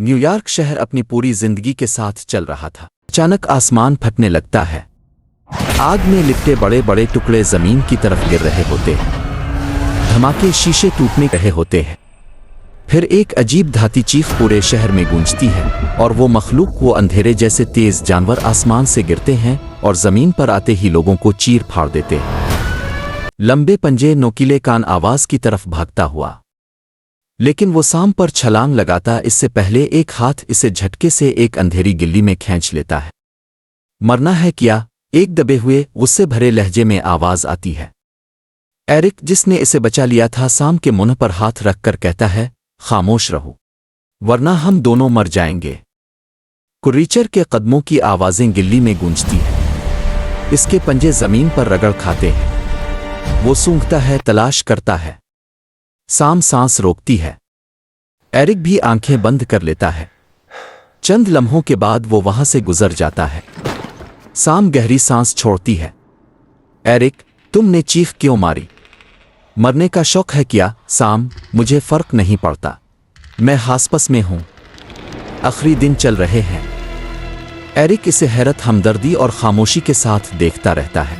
New York शहर अपनी पूरी जिंदगी के साथ चल रहा था। अचानक आसमान फटने लगता है। आग में लिपटे बड़े बड़े टुकड़े जमीन की तरफ गिर रहे होते हैं। धमाके, शीशे टूटने रहे होते हैं। फिर एक अजीब धाती चीख पूरे शहर में गूंजती है और वो मखलूक, वो अंधेरे जैसे तेज जानवर आसमान से गिरते हैं और जमीन पर आते ही लोगों को चीर फाड़ देते हैं। लंबे पंजे, नोकीले कान आवाज की तरफ भागता हुआ। लेकिन वो साम पर छलांग लगाता इससे पहले एक हाथ इसे झटके से एक अंधेरी गिल्ली में खींच लेता है। मरना है क्या? एक दबे हुए, गुस्से भरे लहजे में आवाज आती है। एरिक, जिसने इसे बचा लिया था, साम के मुंह पर हाथ रखकर कहता है, खामोश रहो वरना हम दोनों मर जाएंगे। कुरीचर के कदमों की आवाजें गिल्ली में गूंजती हैं। इसके पंजे जमीन पर रगड़ खाते हैं। वो सूंघता है, तलाश करता है। साम सांस रोकती है। एरिक भी आंखें बंद कर लेता है। चंद लम्हों के बाद वो वहां से गुजर जाता है। साम गहरी सांस छोड़ती है। एरिक, तुमने चीख क्यों मारी? मरने का शौक है क्या? साम, मुझे फर्क नहीं पड़ता। मैं हासपस में हूं। आखिरी दिन चल रहे हैं। एरिक इसे हैरत, हमदर्दी और खामोशी के साथ देखता रहता है।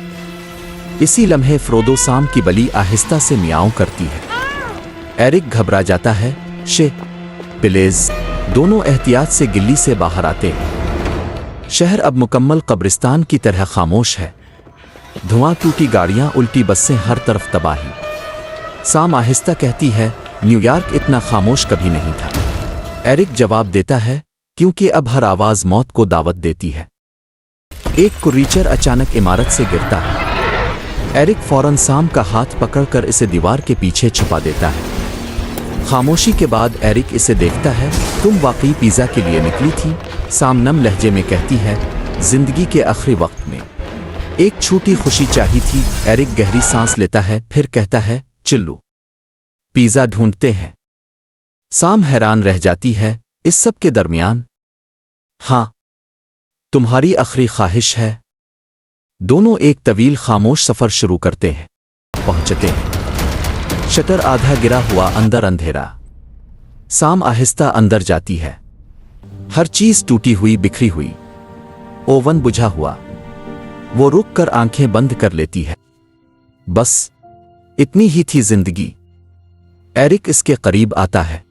इसी लम्हे फ्रोदो साम की बली आहिस्ता से मियाऊं करती है। एरिक घबरा जाता है। शे, प्लीज। दोनों एहतियात से गिल्ली से बाहर आते हैं। शहर अब मुकम्मल कब्रिस्तान की तरह खामोश है। धुआं, टूटी गाड़ियां, उल्टी बसें, हर तरफ तबाही। साम आहिस्ता कहती है, न्यूयॉर्क इतना खामोश कभी नहीं था। एरिक जवाब देता है, क्योंकि अब हर आवाज मौत को दावत देती है। एक कुरीचर अचानक इमारत से गिरता है। एरिक फौरन साम का हाथ पकड़कर इसे दीवार के पीछे छुपा देता है। खामोशी के बाद एरिक इसे देखता है। तुम वाकई पिज़्ज़ा के लिए निकली थी? साम नम लहजे में कहती है, जिंदगी के आखिरी वक्त में एक छोटी खुशी चाहिए थी। एरिक गहरी सांस लेता है, फिर कहता है, चिल्लू, पिज़्ज़ा ढूंढते हैं। साम हैरान रह जाती है। इस सब के दरमियान? हाँ, तुम्हारी आखिरी ख्वाहिश है। दोनों एक तवील खामोश सफर शुरू करते हैं। पहुंचते हैं। शटर आधा गिरा हुआ, अंदर अंधेरा। साम आहिस्ता अंदर जाती है। हर चीज टूटी हुई, बिखरी हुई। ओवन बुझा हुआ। वो रुक कर आंखें बंद कर लेती है। बस इतनी ही थी जिंदगी। एरिक इसके करीब आता है।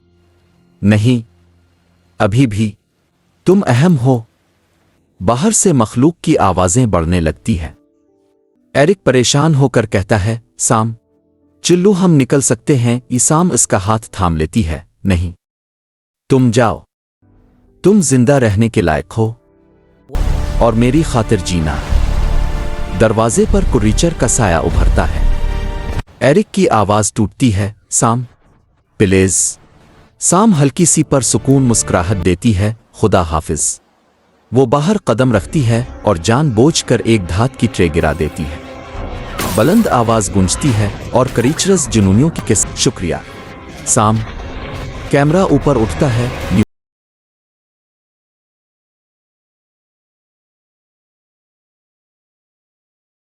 नहीं, अभी भी तुम अहम हो। बाहर से मखलूक की आवाजें बढ़ने लगती हैं। एरिक परेशान होकर कहता है, साम, चिल्लू, हम निकल सकते हैं। ईसाम इसका हाथ थाम लेती है। नहीं, तुम जाओ। तुम जिंदा रहने के लायक हो और मेरी खातिर जीना। दरवाजे पर कुरीचर का साया उभरता है। एरिक की आवाज टूटती है, साम, प्लीज। साम हल्की सी पर सुकून मुस्कुराहट देती है, खुदा हाफिज। वो बाहर कदम रखती है और जानबूझकर एक धात की ट्रे गिरा देती है। बुलंद आवाज गूंजती है और क्रीचर्स जुनूनियों की किस्म। शुक्रिया। साम। कैमरा ऊपर उठता है।